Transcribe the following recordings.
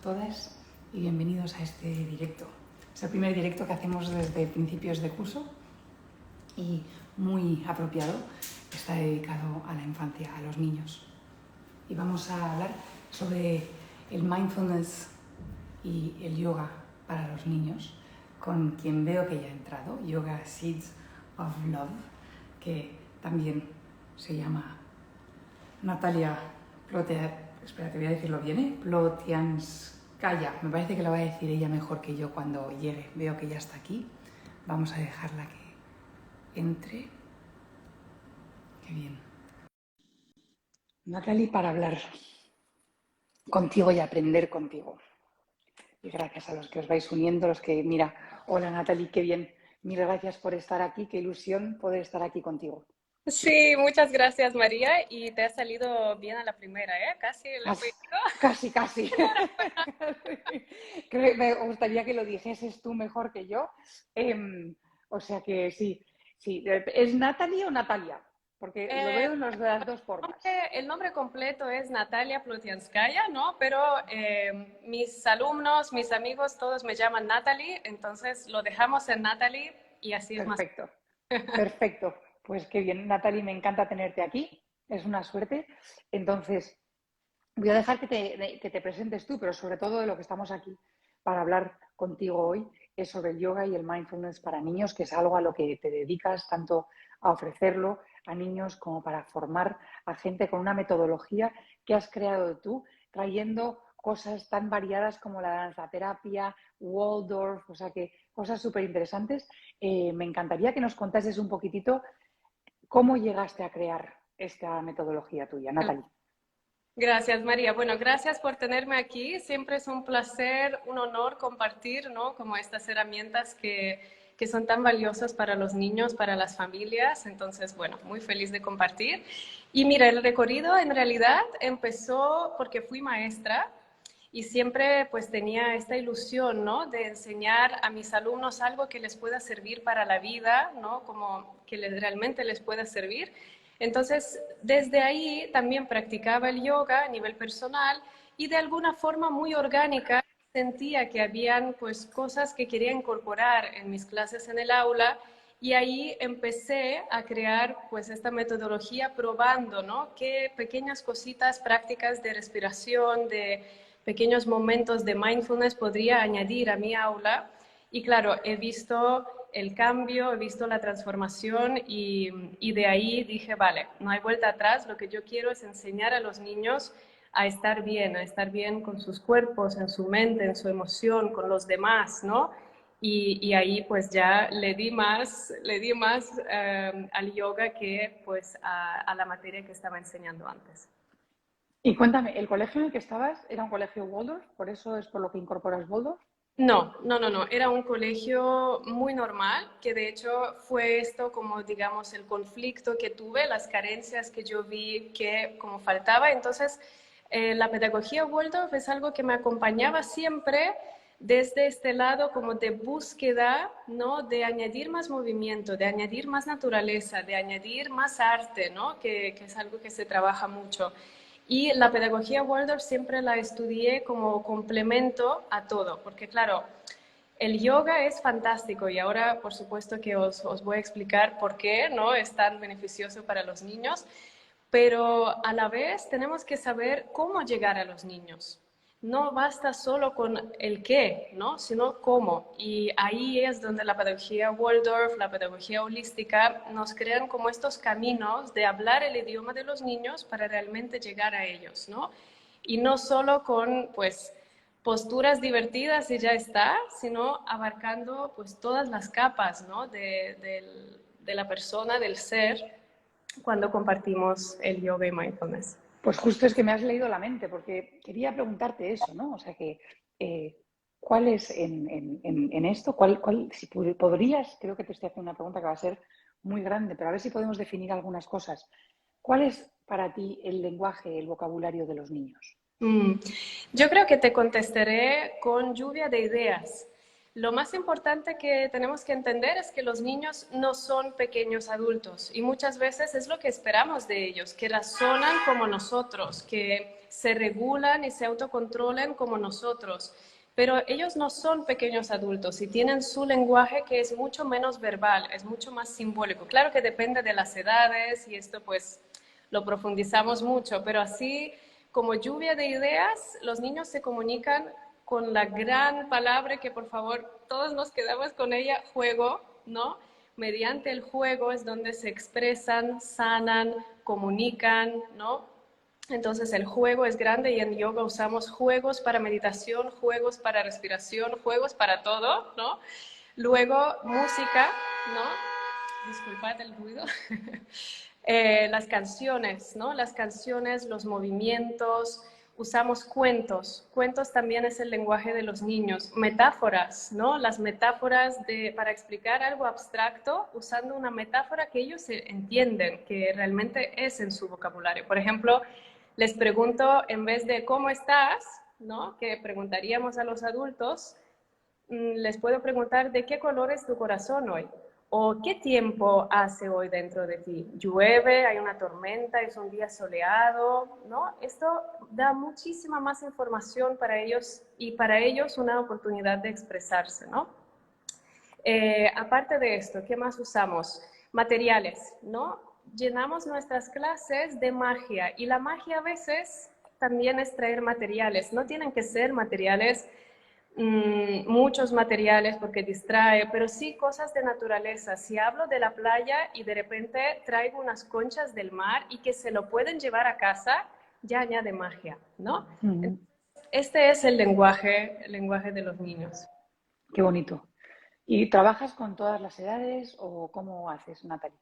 todas y bienvenidos a este directo. Es el primer directo que hacemos desde principios de curso y muy apropiado. Está dedicado a la infancia, a los niños. Y vamos a hablar sobre el mindfulness y el yoga para los niños, con quien veo que ya ha entrado, Yoga Seeds of Love, que también se llama Natalia espera, te voy a decirlo bien, Plotianskaya. Me parece que lo va a decir ella mejor que yo cuando llegue. Veo que ya está aquí. Vamos a dejarla que entre. Qué bien. Natalie, para hablar contigo y aprender contigo. Y gracias a los que os vais uniendo, los que, mira, hola Natalie, qué bien. Mil gracias por estar aquí, qué ilusión poder estar aquí contigo. Sí, muchas gracias María y te ha salido bien a la primera, ¿eh? Casi el apellido. Casi. Me gustaría que lo dijeses tú mejor que yo. O sea que sí. ¿Es Natalie o Natalia? Porque lo Eh, veo en las dos formas. el nombre completo es Natalia Plutianskaya, ¿no? Pero mis alumnos, mis amigos, todos me llaman Natalie, entonces lo dejamos en Natalie y así es más. Perfecto. Pues qué bien, Natalie, me encanta tenerte aquí. Es una suerte. Entonces, voy a dejar que te presentes tú, pero sobre todo de lo que estamos aquí para hablar contigo hoy es sobre el yoga y el mindfulness para niños, que es algo a lo que te dedicas tanto a ofrecerlo a niños como para formar a gente con una metodología que has creado tú, trayendo cosas tan variadas como la danzaterapia, Waldorf, o sea que cosas súper interesantes. Me encantaría que nos contases un poquitito cómo llegaste a crear esta metodología tuya, Natalie. Gracias, María. Bueno, gracias por tenerme aquí. Siempre es un placer, un honor compartir, ¿no? Como estas herramientas que son tan valiosas para los niños, para las familias. Entonces, bueno, muy feliz de compartir. Y mira, el recorrido en realidad empezó porque fui maestra y siempre pues tenía esta ilusión, ¿no? De enseñar a mis alumnos algo que les pueda servir para la vida, ¿no? Como que realmente les pueda servir. Entonces, desde ahí también practicaba el yoga a nivel personal y de alguna forma muy orgánica sentía que habían pues cosas que quería incorporar en mis clases en el aula y ahí empecé a crear pues esta metodología probando, ¿no? Qué pequeñas cositas prácticas de respiración, de pequeños momentos de mindfulness podría añadir a mi aula. Y claro, he visto el cambio, he visto la transformación y de ahí dije, vale, no hay vuelta atrás, lo que yo quiero es enseñar a los niños a estar bien con sus cuerpos, en su mente, en su emoción, con los demás, ¿no? Y ahí pues ya le di más al yoga que pues a la materia que estaba enseñando antes. Y cuéntame, ¿el colegio en el que estabas era un colegio Waldorf? ¿Por eso es por lo que incorporas Waldorf? No. Era un colegio muy normal, que de hecho fue esto como, digamos, el conflicto que tuve, las carencias que yo vi que como faltaba. Entonces, la pedagogía Waldorf es algo que me acompañaba siempre desde este lado como de búsqueda, ¿no? De añadir más movimiento, de añadir más naturaleza, de añadir más arte, ¿no? Que es algo que se trabaja mucho. Y la pedagogía Waldorf siempre la estudié como complemento a todo, porque claro, el yoga es fantástico y ahora por supuesto que os voy a explicar por qué no es tan beneficioso para los niños, pero a la vez tenemos que saber cómo llegar a los niños. No basta solo con el qué, ¿no? Sino cómo. Y ahí es donde la pedagogía Waldorf, la pedagogía holística, nos crean como estos caminos de hablar el idioma de los niños para realmente llegar a ellos, ¿no? Y no solo con, pues, posturas divertidas y ya está, sino abarcando, pues, todas las capas, ¿no? De la persona, del ser, cuando compartimos el yoga y mindfulness. Pues justo es que me has leído la mente, porque quería preguntarte eso, ¿no? O sea que, ¿cuál es en esto? Si podrías, creo que te estoy haciendo una pregunta que va a ser muy grande, pero a ver si podemos definir algunas cosas. ¿Cuál es para ti el lenguaje, el vocabulario de los niños? Mm. Yo creo que te contestaré con lluvia de ideas. Lo más importante que tenemos que entender es que los niños no son pequeños adultos y muchas veces es lo que esperamos de ellos, que razonan como nosotros, que se regulan y se autocontrolan como nosotros. Pero ellos no son pequeños adultos y tienen su lenguaje que es mucho menos verbal, es mucho más simbólico. Claro que depende de las edades y esto pues lo profundizamos mucho, pero así como lluvia de ideas, los niños se comunican con la gran palabra que por favor todos nos quedamos con ella, juego, ¿no? Mediante el juego es donde se expresan, sanan, comunican, ¿no? Entonces el juego es grande y en yoga usamos juegos para meditación, juegos para respiración, juegos para todo, ¿no? Luego música, ¿no? Disculpad el ruido. Las canciones, ¿no? Las canciones, los movimientos, usamos cuentos. Cuentos también es el lenguaje de los niños. Metáforas, ¿no? Las metáforas para explicar algo abstracto usando una metáfora que ellos entienden, que realmente es en su vocabulario. Por ejemplo, les pregunto, en vez de ¿cómo estás?, ¿no?, que preguntaríamos a los adultos, les puedo preguntar ¿de qué color es tu corazón hoy? ¿O qué tiempo hace hoy dentro de ti? ¿Llueve? ¿Hay una tormenta? ¿Es un día soleado? ¿No? Esto da muchísima más información para ellos y para ellos una oportunidad de expresarse, ¿no? Aparte de esto, ¿qué más usamos? Materiales, ¿no? Llenamos nuestras clases de magia y la magia a veces también es traer materiales. No tienen que ser materiales muchos materiales porque distrae, pero sí cosas de naturaleza. Si hablo de la playa y de repente traigo unas conchas del mar y que se lo pueden llevar a casa, ya añade magia, ¿no? Mm, Este es el lenguaje de los niños. qué bonito. ¿Y trabajas con todas las edades o cómo haces, Natalie?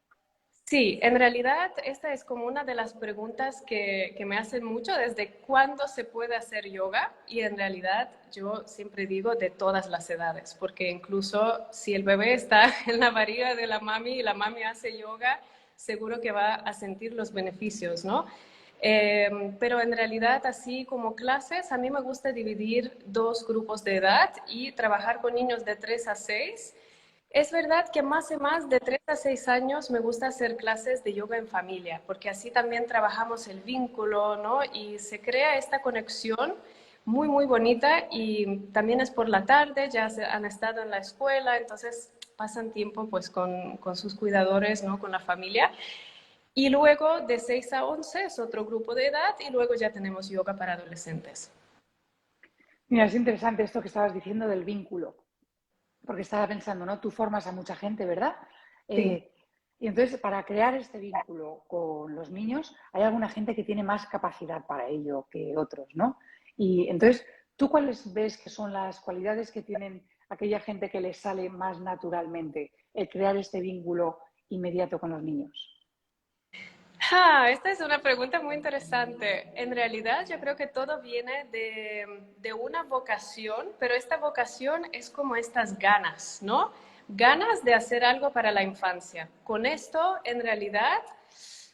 Sí, en realidad esta es como una de las preguntas que me hacen mucho, desde cuándo se puede hacer yoga, y en realidad yo siempre digo de todas las edades, porque incluso si el bebé está en la barriga de la mami y la mami hace yoga, seguro que va a sentir los beneficios, ¿no? Pero en realidad, así como clases, a mí me gusta dividir dos grupos de edad y trabajar con niños de 3 a 6. Es verdad que más y más de 3 a 6 años me gusta hacer clases de yoga en familia, porque así también trabajamos el vínculo, ¿no? Y se crea esta conexión muy, muy bonita, y también es por la tarde, ya han estado en la escuela, entonces pasan tiempo pues con sus cuidadores, ¿no? Con la familia. Y luego de 6 a 11 es otro grupo de edad y luego ya tenemos yoga para adolescentes. Mira, es interesante esto que estabas diciendo del vínculo, porque estaba pensando, ¿no? Tú formas a mucha gente, ¿verdad? Sí. Eh, y entonces, para crear este vínculo con los niños, hay alguna gente que tiene más capacidad para ello que otros, ¿no? Y entonces, ¿tú cuáles ves que son las cualidades que tienen aquella gente que les sale más naturalmente el crear este vínculo inmediato con los niños? Esta es una pregunta muy interesante. En realidad yo creo que todo viene de una vocación, pero esta vocación es como estas ganas, ¿no? Ganas de hacer algo para la infancia. Con esto, en realidad,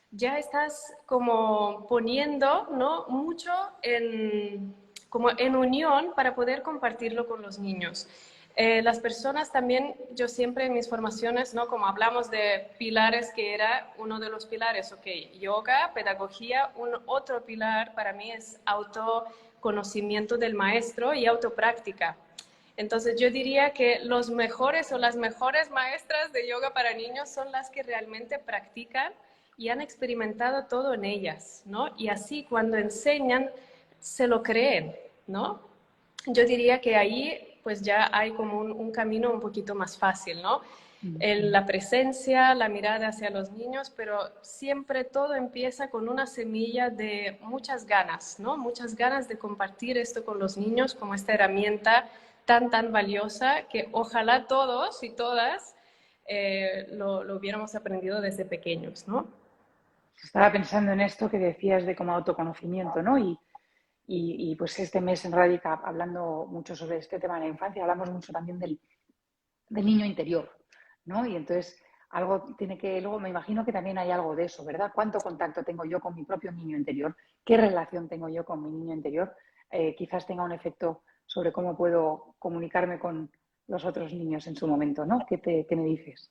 ya estás como poniendo, ¿no?, mucho como en unión para poder compartirlo con los niños. Las personas también, yo siempre en mis formaciones, ¿no?, como hablamos de pilares, que era uno de los pilares, ok, yoga, pedagogía, otro pilar para mí es autoconocimiento del maestro y autopráctica. Entonces yo diría que los mejores o las mejores maestras de yoga para niños son las que realmente practican y han experimentado todo en ellas, ¿no? Y así cuando enseñan, se lo creen, ¿no? Yo diría que ahí pues ya hay como un camino un poquito más fácil, ¿no? La presencia, la mirada hacia los niños, pero siempre todo empieza con una semilla de muchas ganas, ¿no? Muchas ganas de compartir esto con los niños como esta herramienta tan, tan valiosa que ojalá todos y todas lo hubiéramos aprendido desde pequeños, ¿no? Estaba pensando en esto que decías de como autoconocimiento, ¿no? Y, pues este mes en Radica, hablando mucho sobre este tema de la infancia, hablamos mucho también del niño interior, ¿no? Y entonces algo tiene que, luego me imagino que también hay algo de eso, ¿verdad? ¿Cuánto contacto tengo yo con mi propio niño interior? ¿Qué relación tengo yo con mi niño interior? Quizás tenga un efecto sobre cómo puedo comunicarme con los otros niños en su momento, ¿no? ¿Qué me dices?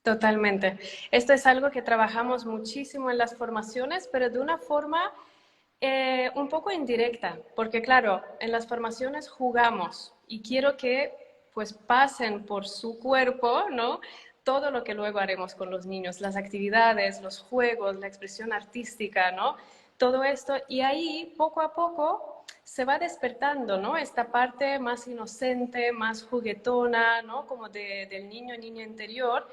Totalmente. Esto es algo que trabajamos muchísimo en las formaciones, pero de una forma Un poco indirecta, porque claro, en las formaciones jugamos y quiero que pues pasen por su cuerpo, ¿no? Todo lo que luego haremos con los niños, las actividades, los juegos, la expresión artística, ¿no? Todo esto y ahí poco a poco se va despertando, ¿no? Esta parte más inocente, más juguetona, ¿no? Como del niño, niña interior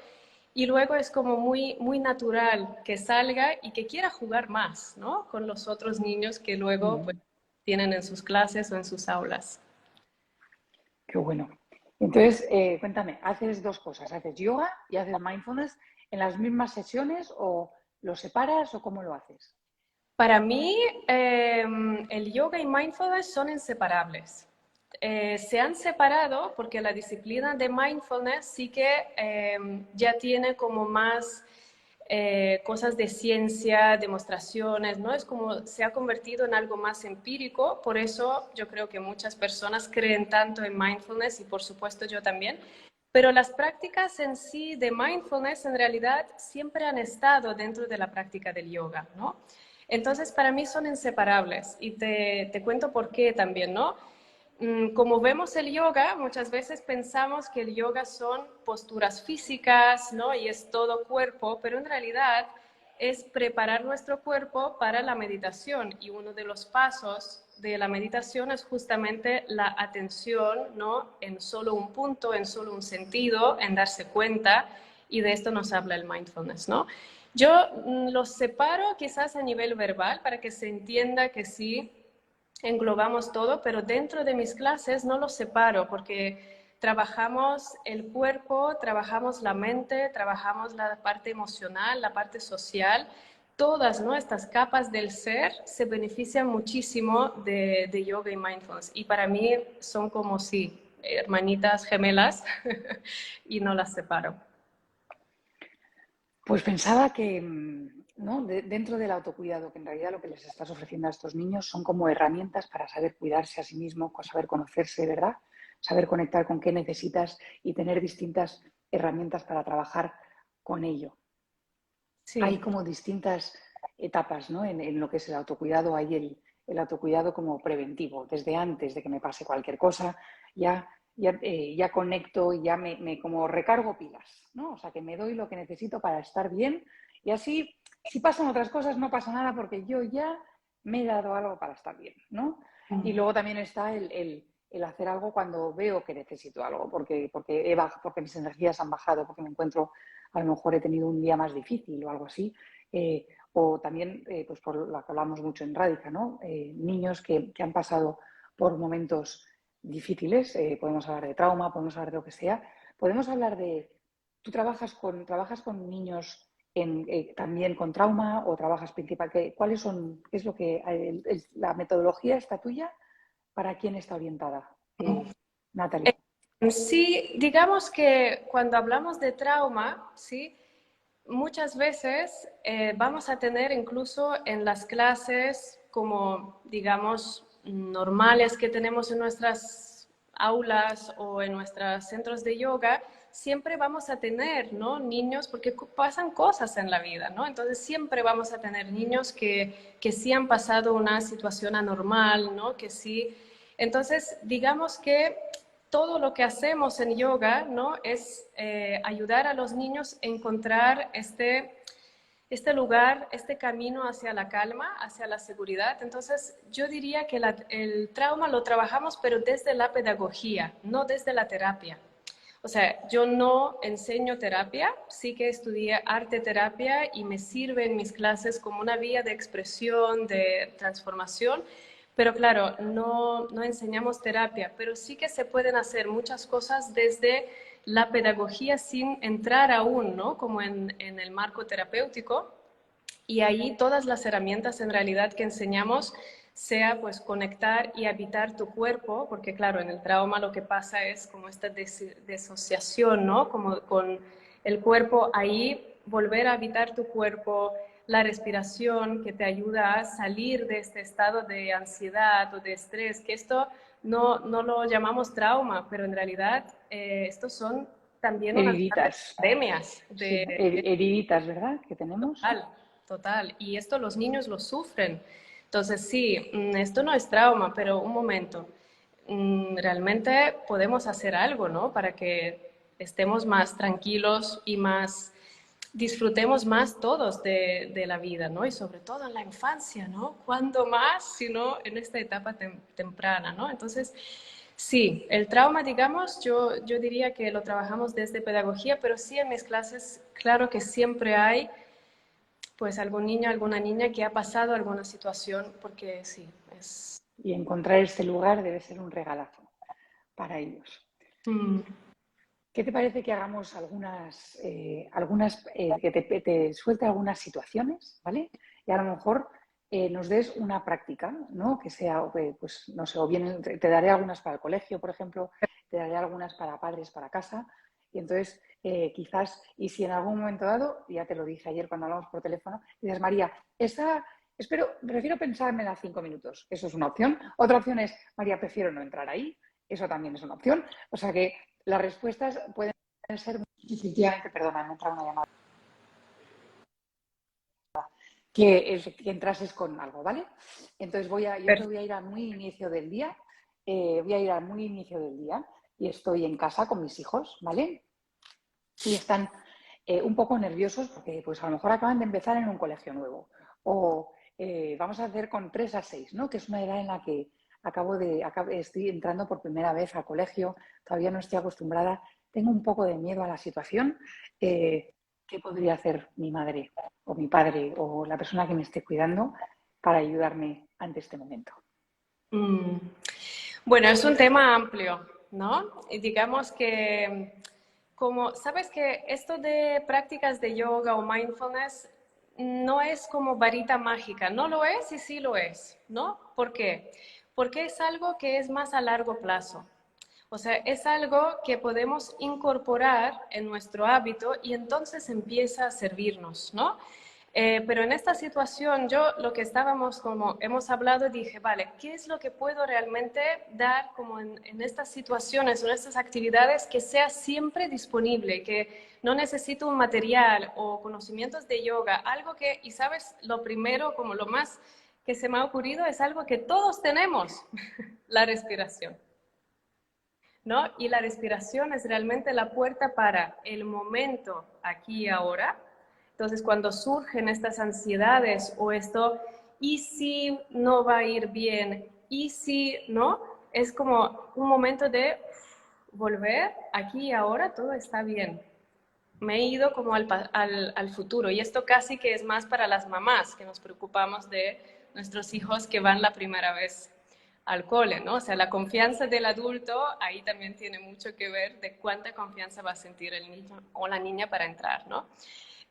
y luego es como muy, muy natural que salga y que quiera jugar más, ¿no? Con los otros niños que luego pues, Mm, tienen en sus clases o en sus aulas. qué bueno. Entonces, cuéntame, ¿haces dos cosas? ¿Haces yoga y haces mindfulness en las mismas sesiones o lo separas o cómo lo haces? Para mí, el yoga y mindfulness son inseparables. Se han separado porque la disciplina de mindfulness sí que ya tiene como más cosas de ciencia, demostraciones, ¿no? Es como se ha convertido en algo más empírico, por eso yo creo que muchas personas creen tanto en mindfulness y por supuesto yo también, pero las prácticas en sí de mindfulness en realidad siempre han estado dentro de la práctica del yoga, ¿no? Entonces, para mí son inseparables y te cuento por qué también, ¿no? Como vemos el yoga, muchas veces pensamos que el yoga son posturas físicas, ¿no? Y es todo cuerpo, pero en realidad es preparar nuestro cuerpo para la meditación y uno de los pasos de la meditación es justamente la atención, ¿no? En solo un punto, en solo un sentido, en darse cuenta y de esto nos habla el mindfulness, ¿no? Yo los separo quizás a nivel verbal para que se entienda que sí englobamos todo, pero dentro de mis clases no los separo porque trabajamos el cuerpo, trabajamos la mente, trabajamos la parte emocional, la parte social. Todas, ¿no? Estas capas del ser se benefician muchísimo de yoga y mindfulness. Y para mí son como si hermanitas gemelas y no las separo. Pues pensaba que, ¿no? Dentro del autocuidado, que en realidad lo que les estás ofreciendo a estos niños son como herramientas para saber cuidarse a sí mismo, saber conocerse, ¿verdad? Saber conectar con qué necesitas y tener distintas herramientas para trabajar con ello. Hay Sí. como distintas etapas, ¿no? En lo que es el autocuidado, hay el autocuidado como preventivo, desde antes de que me pase cualquier cosa, ya conecto y ya me como recargo pilas, ¿no? O sea, que me doy lo que necesito para estar bien y así, si pasan otras cosas, no pasa nada porque yo ya me he dado algo para estar bien, ¿no? Y luego también está el hacer algo cuando veo que necesito algo, porque mis energías han bajado, porque me encuentro, a lo mejor he tenido un día más difícil o algo así. O también, pues por lo que hablamos mucho en Radica, ¿no? Niños que han pasado por momentos difíciles, podemos hablar de trauma, podemos hablar de lo que sea, podemos hablar de, ¿tú trabajas con niños también con trauma o trabajas principal? ¿Cuáles son, qué es lo que, la metodología está tuya? ¿Para quién está orientada, Natalie? Sí, digamos que cuando hablamos de trauma, sí, muchas veces vamos a tener incluso en las clases como, digamos, normales que tenemos en nuestras aulas o en nuestros centros de yoga, siempre vamos a tener, ¿no? Niños, porque pasan cosas en la vida, ¿no? Entonces siempre vamos a tener niños que sí han pasado una situación anormal, ¿no? Que sí. Entonces, digamos que todo lo que hacemos en yoga, ¿no? Es ayudar a los niños a encontrar este lugar, este camino hacia la calma, hacia la seguridad. Entonces, yo diría que el trauma lo trabajamos, pero desde la pedagogía, no desde la terapia. O sea, yo no enseño terapia, sí que estudié arte terapia y me sirve en mis clases como una vía de expresión, de transformación, pero claro, no enseñamos terapia, pero sí que se pueden hacer muchas cosas desde la pedagogía sin entrar aún, ¿no? Como en el marco terapéutico. Y ahí todas las herramientas en realidad que enseñamos sea pues conectar y habitar tu cuerpo, porque claro, en el trauma lo que pasa es como esta desociación, ¿no? Como con el cuerpo ahí, volver a habitar tu cuerpo, la respiración que te ayuda a salir de este estado de ansiedad o de estrés, que esto no lo llamamos trauma, pero en realidad estos son también unas grandes Heriditas, pandemias sí, de heriditas, ¿verdad? Que tenemos. total, total. Y esto los niños lo sufren. Entonces, sí, esto no es trauma, pero un momento, realmente podemos hacer algo, ¿no? Para que estemos más tranquilos y más disfrutemos más todos de la vida, ¿no? Y sobre todo en la infancia, ¿no? ¿Cuándo más, sino en esta etapa temprana, ¿no? Entonces, sí, el trauma, digamos, yo diría que lo trabajamos desde pedagogía, pero sí en mis clases, claro que siempre hay, pues, algún niño, alguna niña que ha pasado alguna situación, porque sí, es... Y encontrar este lugar debe ser un regalazo para ellos. Mm. ¿Qué te parece que hagamos que te suelte algunas situaciones, ¿vale? Y a lo mejor nos des una práctica, ¿no? Que sea, pues, no sé, o bien te daré algunas para el colegio, por ejemplo, te daré algunas para padres, para casa. Y entonces, quizás, y si en algún momento dado, ya te lo dije ayer cuando hablamos por teléfono, dices, María, prefiero pensármela 5 minutos. Eso es una opción. Otra opción es, María, prefiero no entrar ahí. Eso también es una opción. O sea que las respuestas pueden ser efectivamente, perdona, me ha entrado una llamada, que entrases con algo, ¿vale? Entonces yo te voy a ir a muy inicio del día, y estoy en casa con mis hijos, ¿vale? Y están un poco nerviosos porque pues a lo mejor acaban de empezar en un colegio nuevo o vamos a hacer con 3 a 6, ¿no? Que es una edad en la que estoy entrando por primera vez al colegio, todavía no estoy acostumbrada, tengo un poco de miedo a la situación. ¿Qué podría hacer mi madre o mi padre o la persona que me esté cuidando para ayudarme ante este momento? Mm. Bueno, es un tema amplio, ¿no? Y digamos que, como, sabes que esto de prácticas de yoga o mindfulness no es como varita mágica, no lo es y sí lo es, ¿no? ¿Por qué? Porque es algo que es más a largo plazo. O sea, es algo que podemos incorporar en nuestro hábito y entonces empieza a servirnos, ¿no? Pero en esta situación, yo lo que estábamos, como hemos hablado, dije, vale, ¿qué es lo que puedo realmente dar como en estas situaciones o en estas actividades que sea siempre disponible, que no necesito un material o conocimientos de yoga, algo que, y sabes, lo primero, como lo más que se me ha ocurrido es algo que todos tenemos, la respiración. ¿No? Y la respiración es realmente la puerta para el momento aquí y ahora. Entonces, cuando surgen estas ansiedades o esto, ¿y si no va a ir bien? ¿Y si no? Es como un momento de volver aquí y ahora, todo está bien. Me he ido como al futuro y esto casi que es más para las mamás que nos preocupamos de nuestros hijos que van la primera vez al cole, ¿no? O sea, la confianza del adulto ahí también tiene mucho que ver de cuánta confianza va a sentir el niño o la niña para entrar, ¿no?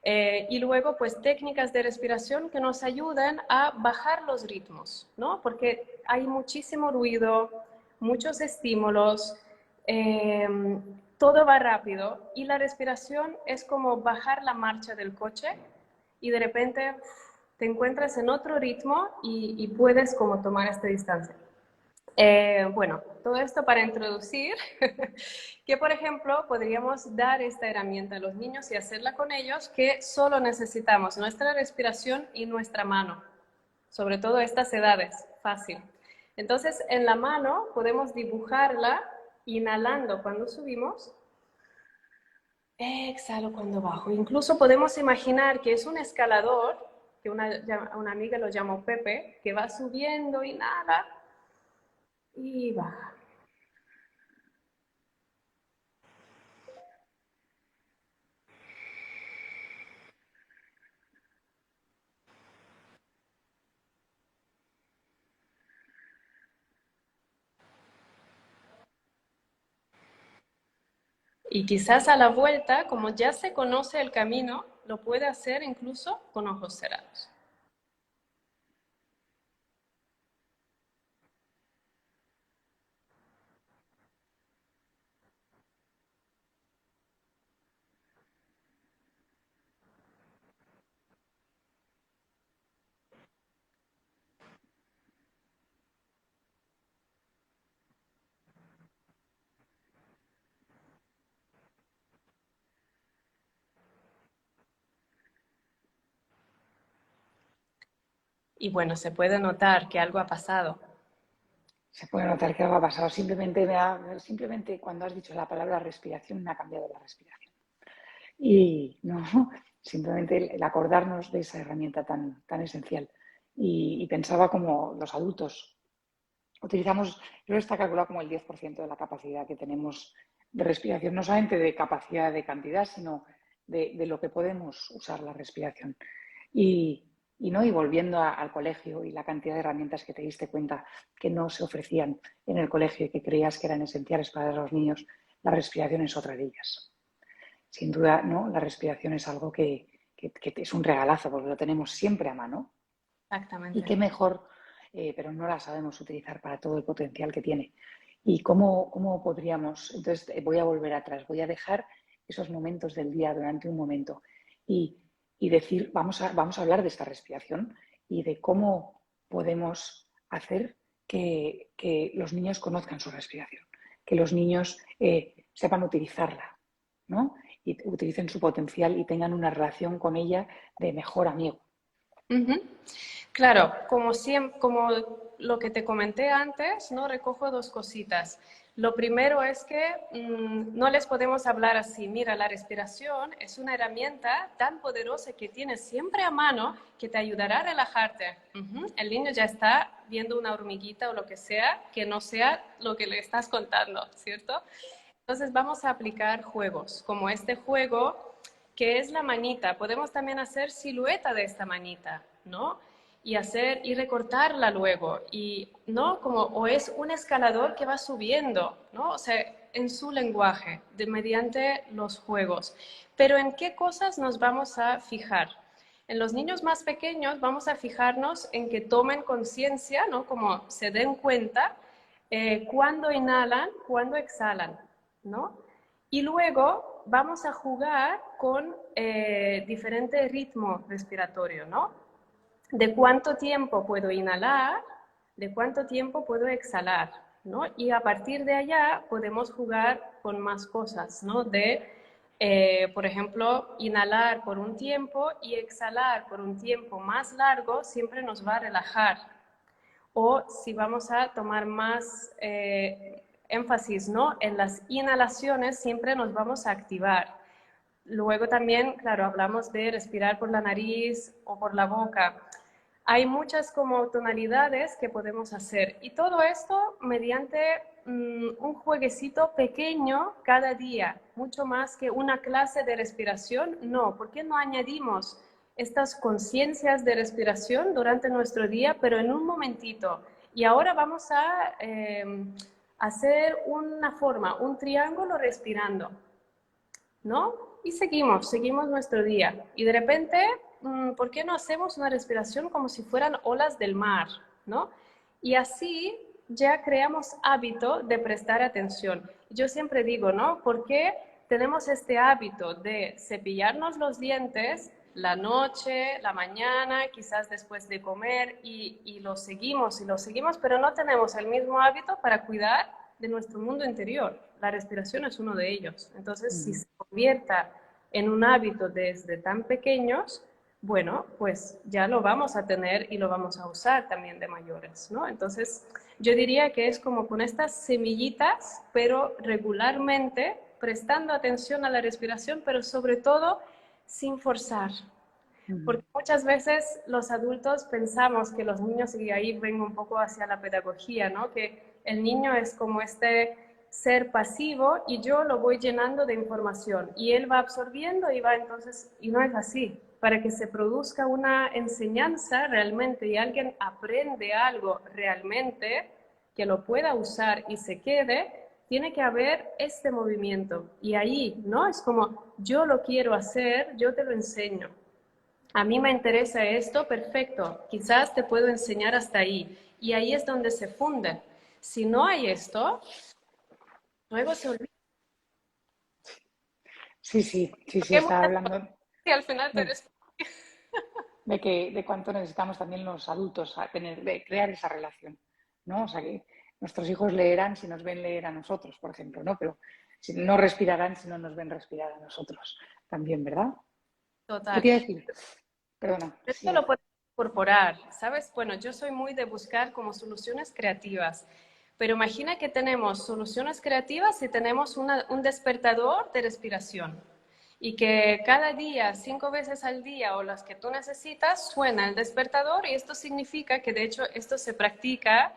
Y luego, pues, técnicas de respiración que nos ayudan a bajar los ritmos, ¿no? Porque hay muchísimo ruido, muchos estímulos, eh, todo va rápido y la respiración es como bajar la marcha del coche y de repente te encuentras en otro ritmo y puedes como tomar esta distancia. Bueno, todo esto para introducir que, por ejemplo, podríamos dar esta herramienta a los niños y hacerla con ellos, que solo necesitamos nuestra respiración y nuestra mano, sobre todo estas edades, fácil. Entonces, en la mano podemos dibujarla inhalando cuando subimos, exhalo cuando bajo. Incluso podemos imaginar que es un escalador, que una amiga lo llamó Pepe, que va subiendo, inhala y baja. Y quizás a la vuelta, como ya se conoce el camino, lo puede hacer incluso con ojos cerrados. y bueno, se puede notar que algo ha pasado. Se puede notar que algo ha pasado. Simplemente cuando has dicho la palabra respiración, me ha cambiado la respiración. Y no, simplemente el acordarnos de esa herramienta tan esencial. Y pensaba como los adultos utilizamos, creo que está calculado como el 10% de la capacidad que tenemos de respiración, no solamente de capacidad de cantidad, sino de lo que podemos usar la respiración. Y volviendo al colegio y la cantidad de herramientas que te diste cuenta que no se ofrecían en el colegio y que creías que eran esenciales para los niños, la respiración es otra de ellas. Sin duda, ¿no? La respiración es algo que es un regalazo porque lo tenemos siempre a mano. Y Exactamente. qué mejor, pero no la sabemos utilizar para todo el potencial que tiene. ¿Y cómo podríamos? Entonces, voy a volver atrás, voy a dejar esos momentos del día durante un momento y, decir, vamos a hablar de esta respiración y de cómo podemos hacer que los niños conozcan su respiración, que los niños sepan utilizarla, ¿no? Y utilicen su potencial y tengan una relación con ella de mejor amigo. Ujú. Claro, como siempre, como lo que te comenté antes, ¿no? Recojo dos cositas. Lo primero es que no les podemos hablar así, mira, la respiración es una herramienta tan poderosa que tienes siempre a mano que te ayudará a relajarte. El niño ya está viendo una hormiguita o lo que sea, que no sea lo que le estás contando, ¿cierto? Entonces vamos a aplicar juegos, como este juego que es la manita. Podemos también hacer silueta de esta manita, ¿no? Y recortarla luego. Y, ¿no? O es un escalador que va subiendo, ¿no? O sea, en su lenguaje, mediante los juegos. Pero ¿en qué cosas nos vamos a fijar? En los niños más pequeños vamos a fijarnos en que tomen conciencia, ¿no? Como se den cuenta cuándo inhalan, cuándo exhalan, ¿no? Y luego vamos a jugar con diferente ritmo respiratorio, ¿no? De cuánto tiempo puedo inhalar, de cuánto tiempo puedo exhalar, ¿no? Y a partir de allá podemos jugar con más cosas, ¿no? Por ejemplo, inhalar por un tiempo y exhalar por un tiempo más largo siempre nos va a relajar. O si vamos a tomar más énfasis, ¿no? En las inhalaciones siempre nos vamos a activar. Luego también, claro, hablamos de respirar por la nariz o por la boca. Hay muchas como tonalidades que podemos hacer y todo esto mediante un jueguecito pequeño cada día, mucho más que una clase de respiración. No, ¿por qué no añadimos estas conciencias de respiración durante nuestro día, pero en un momentito? Y ahora vamos a hacer una forma, un triángulo respirando, ¿no? Y seguimos nuestro día. Y de repente, ¿por qué no hacemos una respiración como si fueran olas del mar, ¿no? Y así ya creamos hábito de prestar atención. Yo siempre digo, ¿no? ¿Por qué tenemos este hábito de cepillarnos los dientes la noche, la mañana, quizás después de comer y lo seguimos, pero no tenemos el mismo hábito para cuidar de nuestro mundo interior? La respiración es uno de ellos. Entonces, si se convierta en un hábito desde tan pequeños, bueno, pues ya lo vamos a tener y lo vamos a usar también de mayores, ¿no? Entonces, yo diría que es como con estas semillitas, pero regularmente, prestando atención a la respiración, pero sobre todo sin forzar. Porque muchas veces los adultos pensamos que los niños, y ahí vengo un poco hacia la pedagogía, ¿no? Que el niño es como este ser pasivo y yo lo voy llenando de información y él va absorbiendo y va entonces, y no es así. Para que se produzca una enseñanza realmente y alguien aprende algo realmente que lo pueda usar y se quede, tiene que haber este movimiento. Y ahí, ¿no? Es como, yo lo quiero hacer, yo te lo enseño. A mí me interesa esto, perfecto, quizás te puedo enseñar hasta ahí. Y ahí es donde se funde. Si no hay esto, luego se olvida. Sí, Porque hay está muchas hablando cosas que al final te de, responden. de cuánto necesitamos también los adultos de crear esa relación, ¿no? O sea, que nuestros hijos leerán si nos ven leer a nosotros, por ejemplo, ¿no? Pero si no respirarán si no nos ven respirar a nosotros también, ¿verdad? ¿Qué te Total. iba a decir? Perdona, Esto lo sigue. incorporar, ¿sabes? Bueno, yo soy muy de buscar como soluciones creativas, pero imagina que tenemos soluciones creativas y tenemos un despertador de respiración y que cada día, 5 veces al día o las que tú necesitas, suena el despertador y esto significa que de hecho esto se practica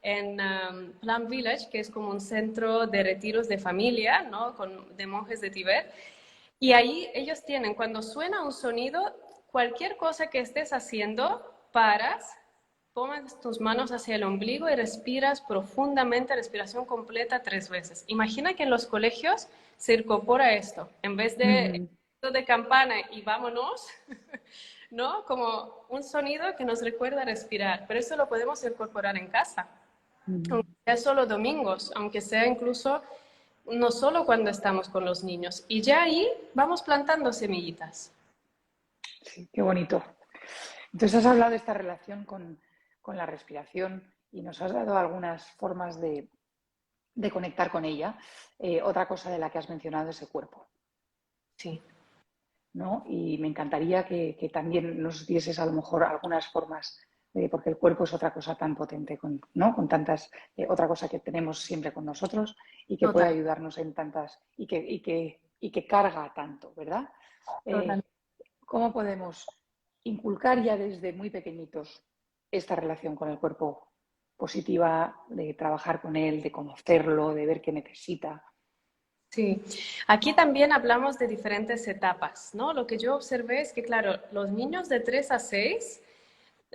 en Plum Village, que es como un centro de retiros de familia, ¿no? De monjes de Tibet. Y ahí ellos tienen, cuando suena un sonido, cualquier cosa que estés haciendo, paras, pones tus manos hacia el ombligo y respiras profundamente, respiración completa 3 veces. Imagina que en los colegios se incorpora esto, en vez Mm, de campana y vámonos, ¿no? Como un sonido que nos recuerda respirar, pero eso lo podemos incorporar en casa, aunque mm. sea solo domingos, aunque sea incluso no solo cuando estamos con los niños. Y ya ahí vamos plantando semillitas. Sí, qué bonito. Entonces has hablado de esta relación con la respiración y nos has dado algunas formas de conectar con ella. Otra cosa de la que has mencionado es el cuerpo, Sí. ¿no? Y me encantaría que también nos dieses a lo mejor algunas formas, porque el cuerpo es otra cosa tan potente, ¿no? Con tantas, otra cosa que tenemos siempre con nosotros y que puede Total, ayudarnos en tantas, y que carga tanto, ¿verdad? total. Eh, ¿Cómo podemos inculcar ya desde muy pequeñitos esta relación con el cuerpo positiva, de trabajar con él, de conocerlo, de ver qué necesita? Sí, aquí también hablamos de diferentes etapas, ¿no? Lo que yo observé es que, claro, los niños de 3 a 6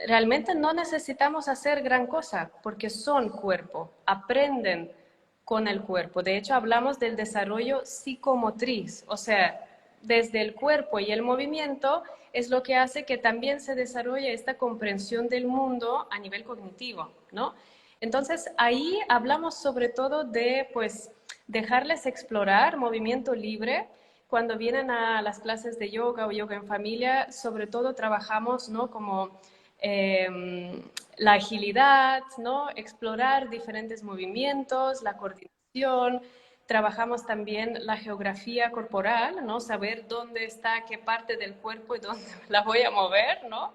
realmente no necesitamos hacer gran cosa porque son cuerpo, aprenden con el cuerpo. De hecho, hablamos del desarrollo psicomotriz, o sea, desde el cuerpo y el movimiento es lo que hace que también se desarrolle esta comprensión del mundo a nivel cognitivo, ¿no? Entonces, ahí hablamos sobre todo de, pues, dejarles explorar movimiento libre. Cuando vienen a las clases de yoga o yoga en familia, sobre todo trabajamos, ¿no? Como la agilidad, ¿no? Explorar diferentes movimientos, la coordinación. Trabajamos también la geografía corporal, ¿no? Saber dónde está qué parte del cuerpo y dónde la voy a mover, ¿no?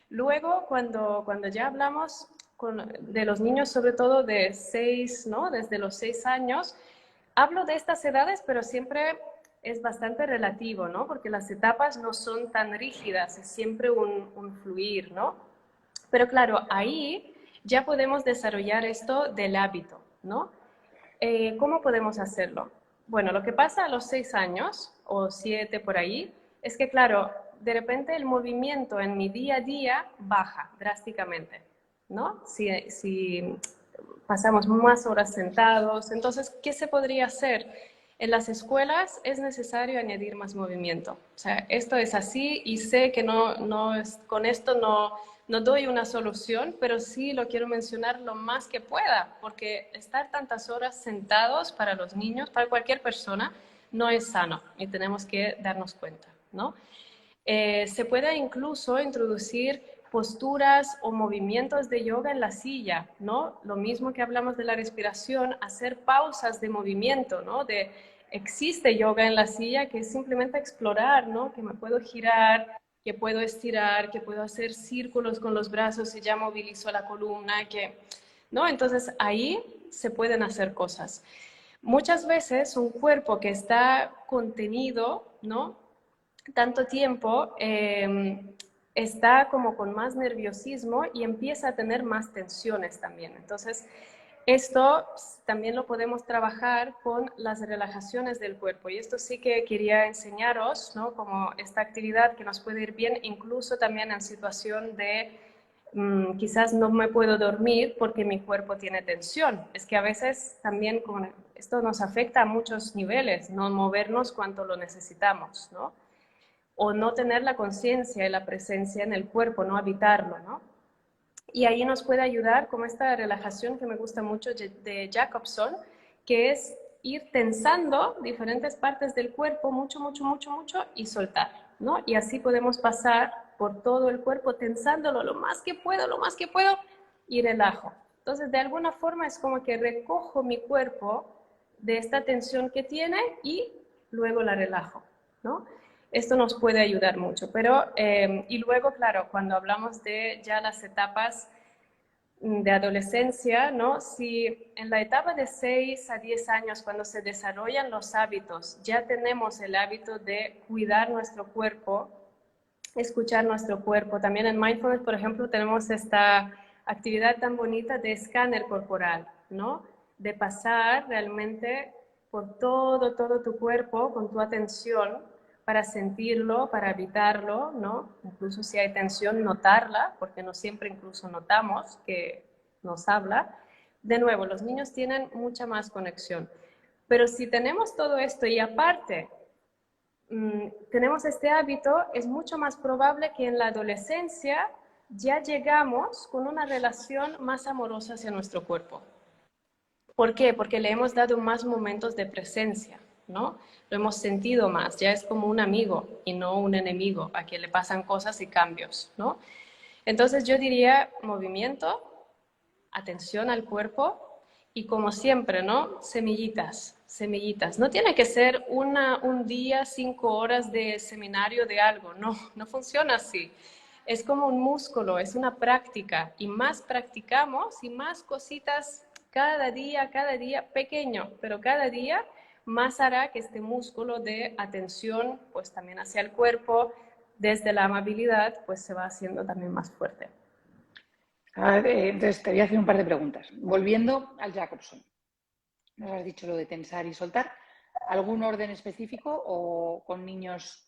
Luego, cuando ya hablamos de los niños, sobre todo de 6, ¿no? Desde los 6 años, hablo de estas edades, pero siempre es bastante relativo, ¿no? Porque las etapas no son tan rígidas, es siempre un fluir, ¿no? Pero claro, ahí ya podemos desarrollar esto del hábito, ¿no? ¿Cómo podemos hacerlo? Bueno, lo que pasa a los 6 años o 7 por ahí es que, claro, de repente el movimiento en mi día a día baja drásticamente, ¿no? Si pasamos más horas sentados, entonces, ¿qué se podría hacer? En las escuelas es necesario añadir más movimiento. O sea, esto es así y sé que con esto no doy una solución, pero sí lo quiero mencionar lo más que pueda, porque estar tantas horas sentados para los niños, para cualquier persona, no es sano y tenemos que darnos cuenta, ¿no? Se puede incluso introducir posturas o movimientos de yoga en la silla, ¿no? Lo mismo que hablamos de la respiración, hacer pausas de movimiento, ¿no? Existe yoga en la silla que es simplemente explorar, ¿no? Que me puedo girar, que puedo estirar, que puedo hacer círculos con los brazos y ya movilizo la columna, ¿no? Entonces ahí se pueden hacer cosas. Muchas veces un cuerpo que está contenido, ¿no? Tanto tiempo, está como con más nerviosismo y empieza a tener más tensiones también. Entonces, esto también lo podemos trabajar con las relajaciones del cuerpo y esto sí que quería enseñaros, ¿no? Como esta actividad que nos puede ir bien incluso también en situación de quizás no me puedo dormir porque mi cuerpo tiene tensión. Es que a veces también esto nos afecta a muchos niveles, no movernos cuanto lo necesitamos, ¿no? O no tener la conciencia y la presencia en el cuerpo, no habitarlo, ¿no? Y ahí nos puede ayudar como esta relajación que me gusta mucho de Jacobson, que es ir tensando diferentes partes del cuerpo mucho, mucho, mucho, mucho y soltar, ¿no? Y así podemos pasar por todo el cuerpo tensándolo lo más que puedo y relajo. Entonces, de alguna forma es como que recojo mi cuerpo de esta tensión que tiene y luego la relajo, ¿no? Esto nos puede ayudar mucho. Pero, y luego, claro, cuando hablamos de ya las etapas de adolescencia, ¿no? Si en la etapa de 6 a 10 años, cuando se desarrollan los hábitos, ya tenemos el hábito de cuidar nuestro cuerpo, escuchar nuestro cuerpo. También en Mindfulness, por ejemplo, tenemos esta actividad tan bonita de escáner corporal, ¿no? De pasar realmente por todo tu cuerpo con tu atención para sentirlo, para evitarlo, ¿no? Incluso si hay tensión, notarla, porque no siempre incluso notamos que nos habla. De nuevo, los niños tienen mucha más conexión. Pero si tenemos todo esto y aparte tenemos este hábito, es mucho más probable que en la adolescencia ya llegamos con una relación más amorosa hacia nuestro cuerpo. ¿Por qué? Porque le hemos dado más momentos de presencia, ¿no? Lo hemos sentido más, ya es como un amigo y no un enemigo a quien le pasan cosas y cambios, ¿no? Entonces yo diría movimiento, atención al cuerpo y como siempre, ¿no? Semillitas, semillitas. No tiene que ser un día, 5 horas de seminario de algo, no, no funciona así. Es como un músculo, es una práctica y más practicamos y más cositas cada día, pequeño, pero cada día más hará que este músculo de atención, pues también hacia el cuerpo, desde la amabilidad, pues se va haciendo también más fuerte. Entonces, te voy a hacer un par de preguntas. Volviendo al Jacobson, nos has dicho lo de tensar y soltar. ¿Algún orden específico o con niños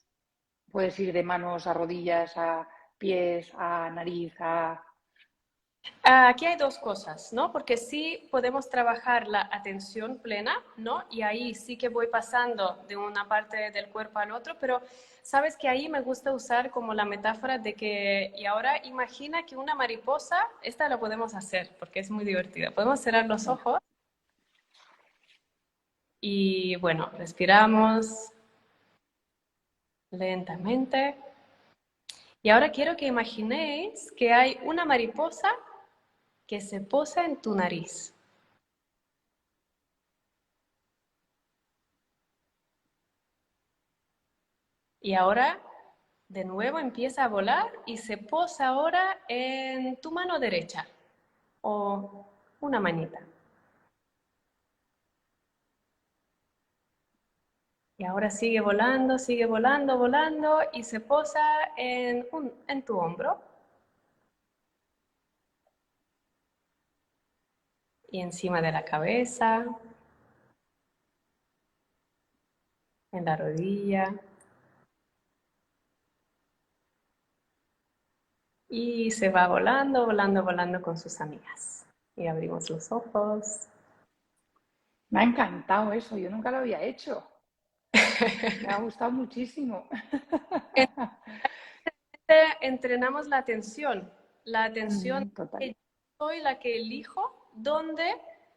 puedes ir de manos a rodillas, a pies, a nariz, a... Aquí hay dos cosas, ¿no? Porque sí podemos trabajar la atención plena, ¿no? Y ahí sí que voy pasando de una parte del cuerpo al otro, pero sabes que ahí me gusta usar como la metáfora de que, y ahora imagina que una mariposa, esta la podemos hacer porque es muy divertida. Podemos cerrar los ojos y bueno, respiramos lentamente. Y ahora quiero que imaginéis que hay una mariposa que se posa en tu nariz. Y ahora de nuevo empieza a volar y se posa ahora en tu mano derecha o una manita. Y ahora sigue volando, volando y se posa en tu hombro y encima de la cabeza, en la rodilla. Y se va volando, volando, volando con sus amigas. Y abrimos los ojos. Me ha encantado eso, yo nunca lo había hecho. Me ha gustado muchísimo. Entrenamos la atención. La atención, Total. yo soy la que elijo dónde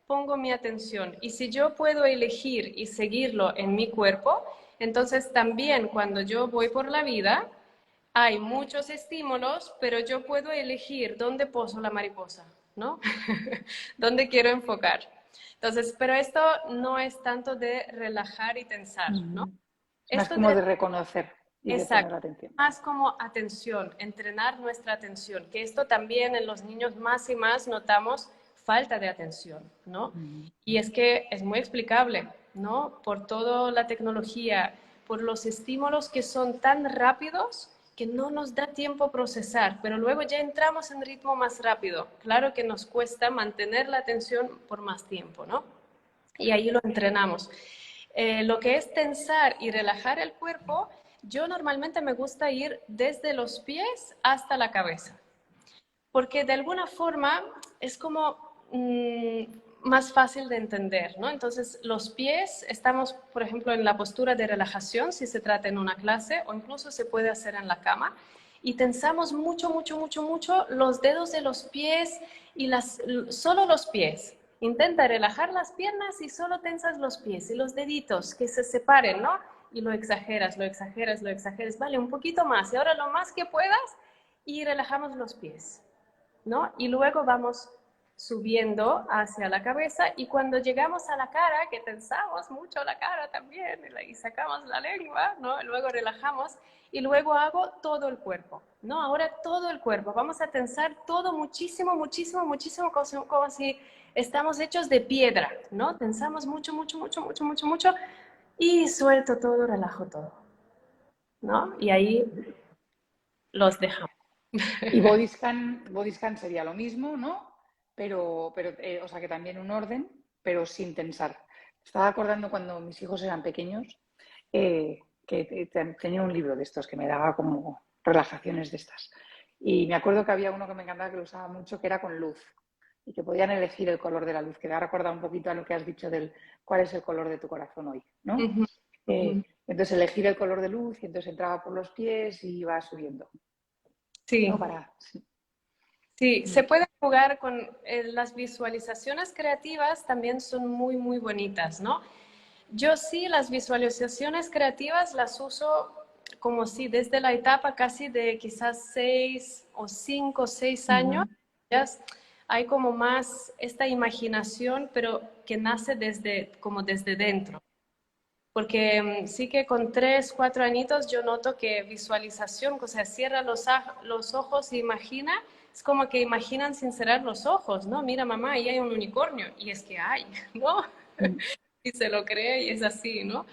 pongo mi atención. Y si yo puedo elegir y seguirlo en mi cuerpo, entonces también cuando yo voy por la vida, hay muchos estímulos, pero yo puedo elegir dónde poso la mariposa, ¿no? Dónde quiero enfocar. Entonces, pero esto no es tanto de relajar y tensar, ¿no? Es más Esto como de de reconocer y de poner exacto. la atención. Más como atención, entrenar nuestra atención, que esto también en los niños más y más notamos falta de atención, ¿no? Y es que es muy explicable, ¿no? Por toda la tecnología, por los estímulos que son tan rápidos que no nos da tiempo a procesar, pero luego ya entramos en ritmo más rápido. Claro que nos cuesta mantener la atención por más tiempo, ¿no? Y ahí lo entrenamos. Lo que es tensar y relajar el cuerpo, yo normalmente me gusta ir desde los pies hasta la cabeza, porque de alguna forma es como más fácil de entender, ¿no? Entonces, los pies, estamos, por ejemplo, en la postura de relajación, si se trata en una clase, o incluso se puede hacer en la cama, y tensamos mucho, mucho, mucho, mucho los dedos de los pies y solo los pies. Intenta relajar las piernas y solo tensas los pies y los deditos que se separen, ¿no? Y lo exageras, lo exageras, lo exageras. Vale, un poquito más. Y ahora lo más que puedas y relajamos los pies, ¿no? Y luego vamos subiendo hacia la cabeza, y cuando llegamos a la cara, que tensamos mucho la cara también, y sacamos la lengua, ¿no? Luego relajamos, y luego hago todo el cuerpo, ¿no? Ahora todo el cuerpo, vamos a tensar todo muchísimo, muchísimo, muchísimo, como si estamos hechos de piedra, ¿no? Tensamos mucho, mucho, mucho, mucho, mucho, mucho, y suelto todo, relajo todo, ¿no? Y ahí los dejamos. Y body scan sería lo mismo, ¿no? Pero o sea, que también un orden, pero sin tensar. Estaba acordando cuando mis hijos eran pequeños, que tenía un libro de estos que me daba como relajaciones de estas. Y me acuerdo que había uno que me encantaba, que lo usaba mucho, que era con luz. Y que podían elegir el color de la luz, que me ha recordado un poquito a lo que has dicho del cuál es el color de tu corazón hoy, ¿no? Uh -huh, uh -huh. Entonces elegir el color de luz y entonces entraba por los pies y iba subiendo. Sí. ¿No? Sí. Sí, se puede jugar con las visualizaciones creativas, también son muy, muy bonitas, ¿no? Yo sí, las visualizaciones creativas las uso como si desde la etapa casi de quizás 6 o 5 o 6 años, ya hay como más esta imaginación, pero que nace desde, como desde dentro. Porque sí que con 3, 4 añitos yo noto que visualización, o sea, cierra los ojos e imagina, es como que imaginan sin cerrar los ojos, ¿no? Mira, mamá, ahí hay un unicornio, y es que hay, ¿no? Y se lo cree y es así, ¿no?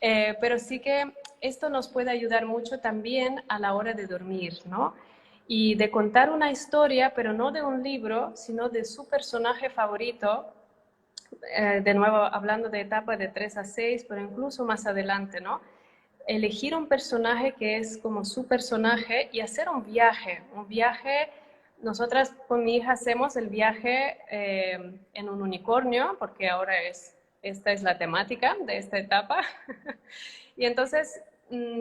Pero sí que esto nos puede ayudar mucho también a la hora de dormir, ¿no? Y de contar una historia, pero no de un libro, sino de su personaje favorito, de nuevo hablando de etapa de 3 a 6, pero incluso más adelante, ¿no? Elegir un personaje que es como su personaje y hacer un viaje. Nosotras con mi hija hacemos el viaje en un unicornio, porque ahora esta es la temática de esta etapa. Y entonces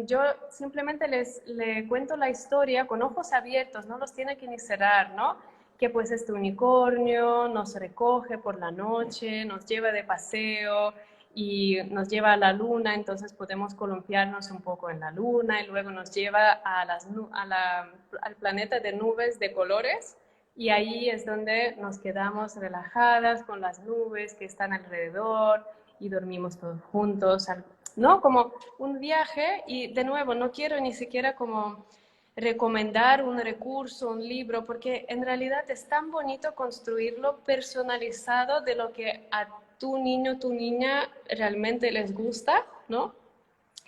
yo simplemente le cuento la historia con ojos abiertos, no los tiene que ni cerrar, ¿no? Que pues este unicornio nos recoge por la noche, nos lleva de paseo y nos lleva a la luna, entonces podemos columpiarnos un poco en la luna, y luego nos lleva al planeta de nubes de colores, y ahí es donde nos quedamos relajadas con las nubes que están alrededor y dormimos todos juntos, ¿no? Como un viaje. Y de nuevo, no quiero ni siquiera como recomendar un recurso, un libro, porque en realidad es tan bonito construirlo personalizado de lo que a tu niño, tu niña realmente les gusta, ¿no?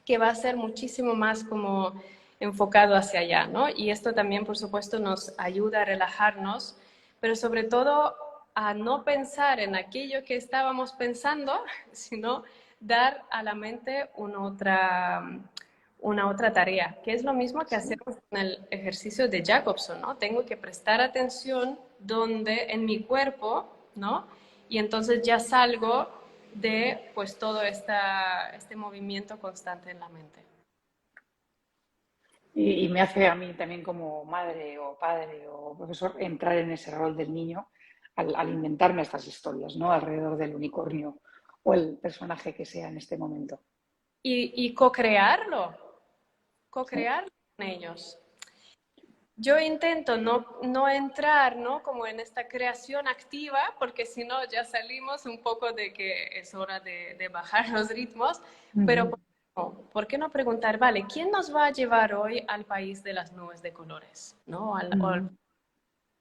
Que va a ser muchísimo más como enfocado hacia allá, ¿no? Y esto también, por supuesto, nos ayuda a relajarnos, pero sobre todo a no pensar en aquello que estábamos pensando, sino dar a la mente una otra tarea, que es lo mismo que hacemos en el ejercicio de Jacobson, ¿no? Tengo que prestar atención donde en mi cuerpo, ¿no? Y entonces ya salgo de pues todo este movimiento constante en la mente. Y me hace a mí también como madre o padre o profesor entrar en ese rol del niño al inventarme estas historias, ¿no? Alrededor del unicornio o el personaje que sea en este momento. Y co-crearlo ¿Sí? con ellos. Yo intento no entrar, ¿no? Como en esta creación activa, porque si no ya salimos un poco de que es hora de bajar los ritmos, pero ¿por qué no preguntar, vale, ¿quién nos va a llevar hoy al país de las nubes de colores? ¿No?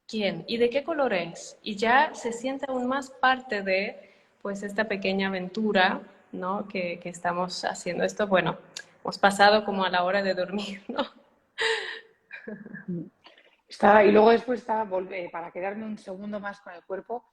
¿Quién? ¿Y de qué color es? Y ya se siente aún más parte de pues esta pequeña aventura, ¿no? Que estamos haciendo. Esto, bueno, hemos pasado como a la hora de dormir, ¿no? Y luego después para quedarme un segundo más con el cuerpo,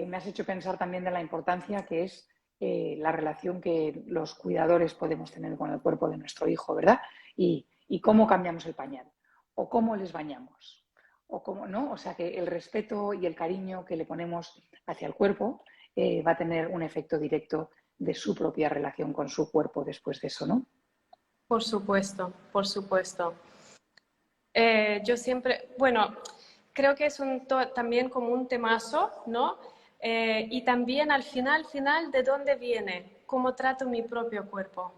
me has hecho pensar también de la importancia que es la relación que los cuidadores podemos tener con el cuerpo de nuestro hijo, ¿verdad? Y cómo cambiamos el pañal, o cómo les bañamos, o cómo, ¿no? O sea, que el respeto y el cariño que le ponemos hacia el cuerpo va a tener un efecto directo de su propia relación con su cuerpo después de eso, ¿no? Por supuesto, por supuesto. Yo siempre, bueno, creo que es también como un temazo, ¿no? Y también al final, ¿de dónde viene? ¿Cómo trato mi propio cuerpo?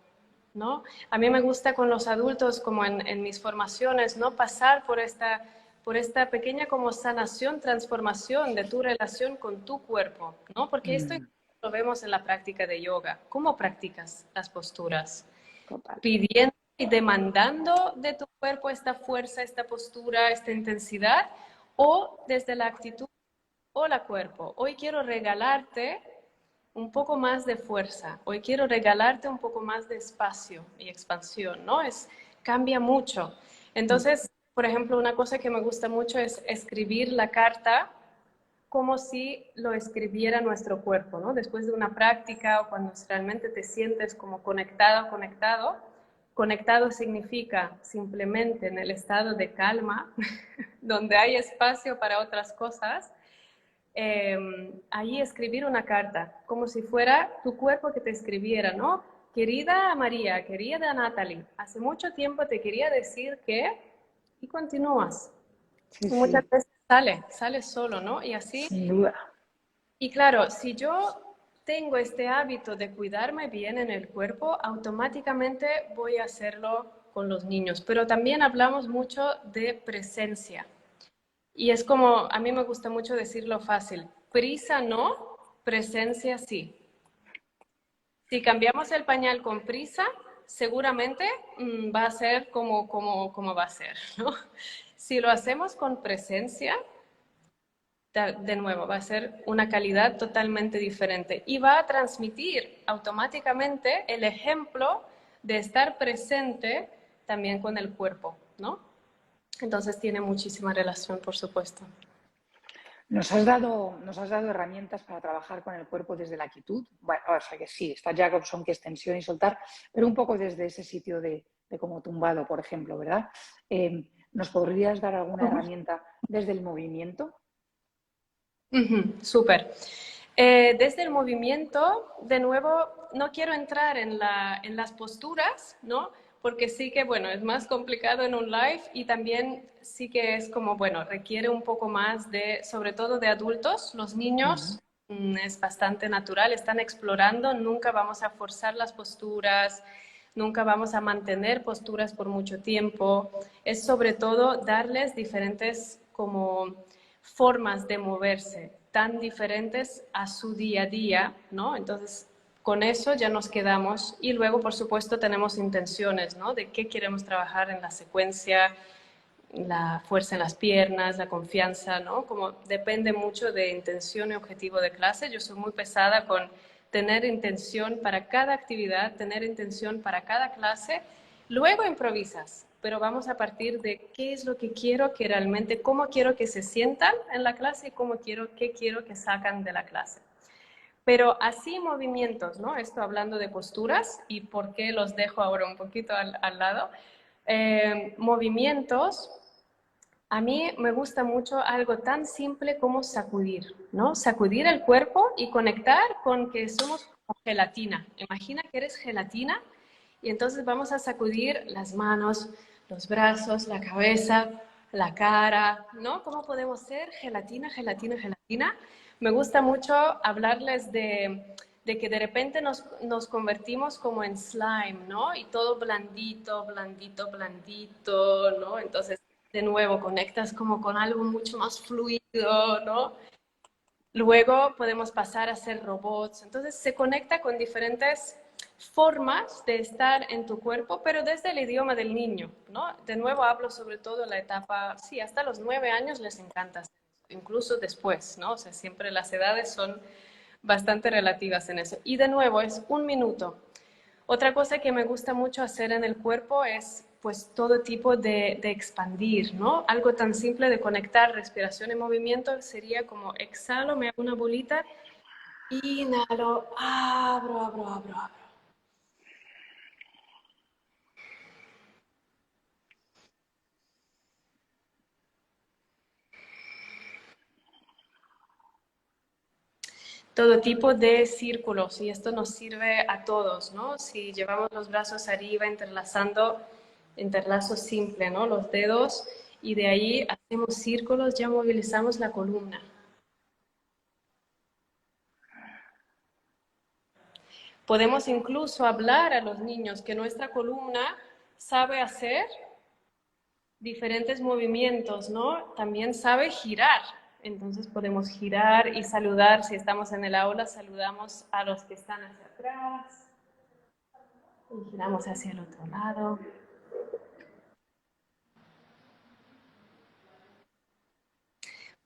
¿No? A mí me gusta con los adultos, como en mis formaciones, ¿no? Pasar por esta pequeña como sanación, transformación de tu relación con tu cuerpo, ¿no? Porque esto lo vemos en la práctica de yoga. ¿Cómo practicas las posturas? Total. Pidiendo y demandando de tu cuerpo esta fuerza, esta postura, esta intensidad, o desde la actitud, hola cuerpo, hoy quiero regalarte un poco más de fuerza, hoy quiero regalarte un poco más de espacio y expansión, ¿no? Cambia mucho. Entonces, por ejemplo, una cosa que me gusta mucho es escribir la carta como si lo escribiera nuestro cuerpo, ¿no? Después de una práctica o cuando realmente te sientes como conectado, conectado. Conectado significa simplemente en el estado de calma, donde hay espacio para otras cosas, ahí escribir una carta, como si fuera tu cuerpo que te escribiera, ¿no? Querida María, querida Natalie, hace mucho tiempo te quería decir que... Y continúas. Sí, Y muchas sí, veces sale solo, ¿no? Y así, sin duda. y claro, si yo tengo este hábito de cuidarme bien en el cuerpo, automáticamente voy a hacerlo con los niños. Pero también hablamos mucho de presencia. Y es como, a mí me gusta mucho decirlo fácil, prisa no, presencia sí. Si cambiamos el pañal con prisa, seguramente va a ser como va a ser, ¿no? Si lo hacemos con presencia, de nuevo, va a ser una calidad totalmente diferente y va a transmitir automáticamente el ejemplo de estar presente también con el cuerpo, ¿no? Entonces tiene muchísima relación, por supuesto. Nos has dado herramientas para trabajar con el cuerpo desde la quietud. Bueno, o sea que sí, está Jacobson, que extensión y soltar, pero un poco desde ese sitio de como tumbado, por ejemplo, ¿verdad? ¿Nos podrías dar alguna herramienta desde el movimiento? Súper. Desde el movimiento, de nuevo, no quiero entrar en las posturas, ¿no? Porque sí que, bueno, es más complicado en un live y también sí que es como, bueno, requiere un poco más de, sobre todo de adultos, los niños. Es bastante natural, están explorando, nunca vamos a forzar las posturas, nunca vamos a mantener posturas por mucho tiempo. Es sobre todo darles diferentes como formas de moverse tan diferentes a su día a día, ¿no? Entonces, con eso ya nos quedamos y luego, por supuesto, tenemos intenciones, ¿no? De qué queremos trabajar en la secuencia, la fuerza en las piernas, la confianza, ¿no? Como depende mucho de intención y objetivo de clase. Yo soy muy pesada con tener intención para cada actividad, tener intención para cada clase. Luego improvisas, pero vamos a partir de qué es lo que quiero que realmente, cómo quiero que se sientan en la clase y qué quiero que sacan de la clase. Pero así movimientos, ¿no? Esto hablando de posturas y por qué los dejo ahora un poquito al lado. Movimientos, a mí me gusta mucho algo tan simple como sacudir, ¿no? Sacudir el cuerpo y conectar con que somos como gelatina. Imagina que eres gelatina y entonces vamos a sacudir las manos, los brazos, la cabeza, la cara, ¿no? ¿Cómo podemos ser gelatina, gelatina, gelatina? Me gusta mucho hablarles de que de repente nos convertimos como en slime, ¿no? Y todo blandito, blandito, blandito, ¿no? Entonces, de nuevo, conectas como con algo mucho más fluido, ¿no? Luego podemos pasar a ser robots. Entonces, se conecta con diferentes formas de estar en tu cuerpo, pero desde el idioma del niño, ¿no? De nuevo hablo sobre todo en la etapa, sí, hasta los 9 años les encanta hacer eso, incluso después, ¿no? O sea, siempre las edades son bastante relativas en eso. Y de nuevo, es un minuto. Otra cosa que me gusta mucho hacer en el cuerpo es pues todo tipo de expandir, ¿no? Algo tan simple de conectar respiración y movimiento sería como exhalo, me hago una bolita, inhalo, abro, abro, abro, abro. Todo tipo de círculos y esto nos sirve a todos, ¿no? Si llevamos los brazos arriba entrelazando, entrelazo simple, ¿no? Los dedos y de ahí hacemos círculos, ya movilizamos la columna. Podemos incluso hablar a los niños que nuestra columna sabe hacer diferentes movimientos, ¿no? También sabe girar. Entonces podemos girar y saludar. Si estamos en el aula, saludamos a los que están hacia atrás. Y giramos hacia el otro lado.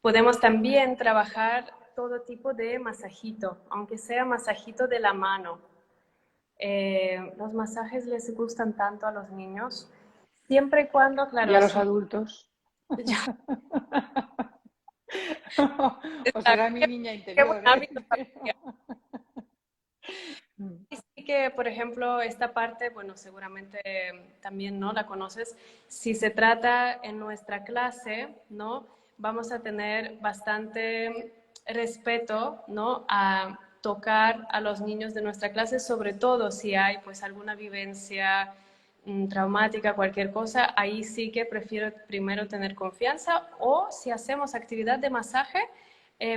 Podemos también trabajar todo tipo de masajito, aunque sea masajito de la mano. Los masajes les gustan tanto a los niños, siempre y cuando, Y claro, a los adultos. O será mi niña qué buen interior, ¿eh? hábito familiar. Y sí que, por ejemplo, esta parte, bueno, seguramente también no la conoces. Si se trata en nuestra clase, ¿no? Vamos a tener bastante respeto, ¿no? A tocar a los niños de nuestra clase, sobre todo si hay pues alguna vivencia traumática, cualquier cosa, ahí sí que prefiero primero tener confianza, o si hacemos actividad de masaje,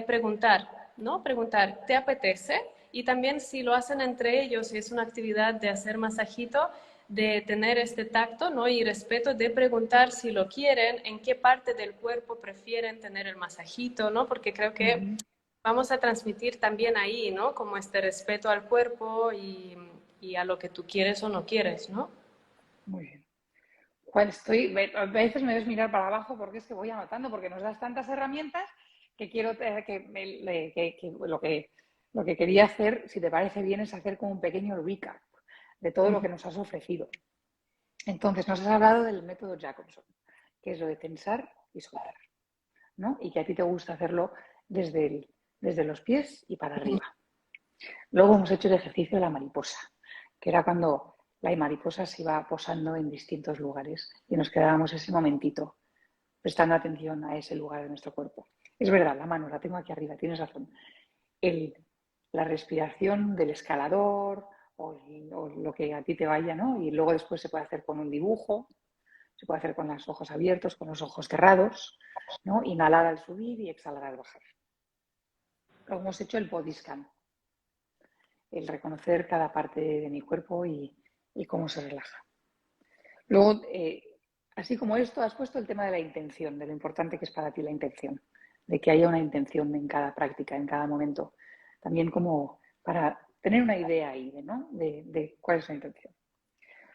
preguntar, ¿no? Preguntar, ¿te apetece? Y también si lo hacen entre ellos, si es una actividad de hacer masajito, de tener este tacto, ¿no? Y respeto, de preguntar si lo quieren, en qué parte del cuerpo prefieren tener el masajito, ¿no? Porque creo que vamos a transmitir también ahí, ¿no? Como este respeto al cuerpo y a lo que tú quieres o no quieres, ¿no? Muy bien. A veces me ves mirar para abajo porque es que voy anotando, porque nos das tantas herramientas que quiero que lo que quería hacer, si te parece bien, es hacer como un pequeño recap de todo lo que nos has ofrecido. Entonces, nos has hablado del método Jacobson, que es lo de tensar y soltar, ¿no? Y que a ti te gusta hacerlo desde los pies y para arriba. Luego hemos hecho el ejercicio de la mariposa, que era cuando la mariposa se iba posando en distintos lugares y nos quedábamos ese momentito prestando atención a ese lugar de nuestro cuerpo. Es verdad, la mano la tengo aquí arriba, tienes razón. La respiración del escalador o lo que a ti te vaya, ¿no? Y luego después se puede hacer con un dibujo, se puede hacer con los ojos abiertos, con los ojos cerrados, ¿no? Inhalar al subir y exhalar al bajar. Luego hemos hecho el body scan, el reconocer cada parte de mi cuerpo y cómo se relaja. Luego, así como esto, has puesto el tema de la intención, de lo importante que es para ti la intención, de que haya una intención en cada práctica, en cada momento, también como para tener una idea ahí, ¿no? de cuál es la intención.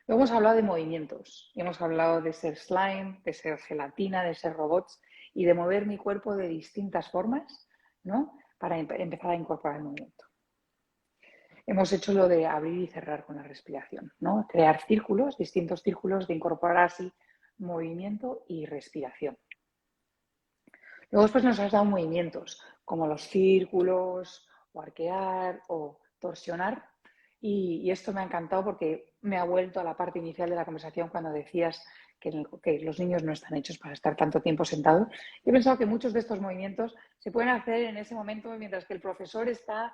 Luego hemos hablado de movimientos, hemos hablado de ser slime, de ser gelatina, de ser robots y de mover mi cuerpo de distintas formas, ¿no? Para empezar a incorporar el movimiento. Hemos hecho lo de abrir y cerrar con la respiración, ¿no? Crear círculos, distintos círculos de incorporar así movimiento y respiración. Luego después nos has dado movimientos como los círculos o arquear o torsionar y esto me ha encantado porque me ha vuelto a la parte inicial de la conversación cuando decías que los niños no están hechos para estar tanto tiempo sentados. He pensado que muchos de estos movimientos se pueden hacer en ese momento mientras que el profesor está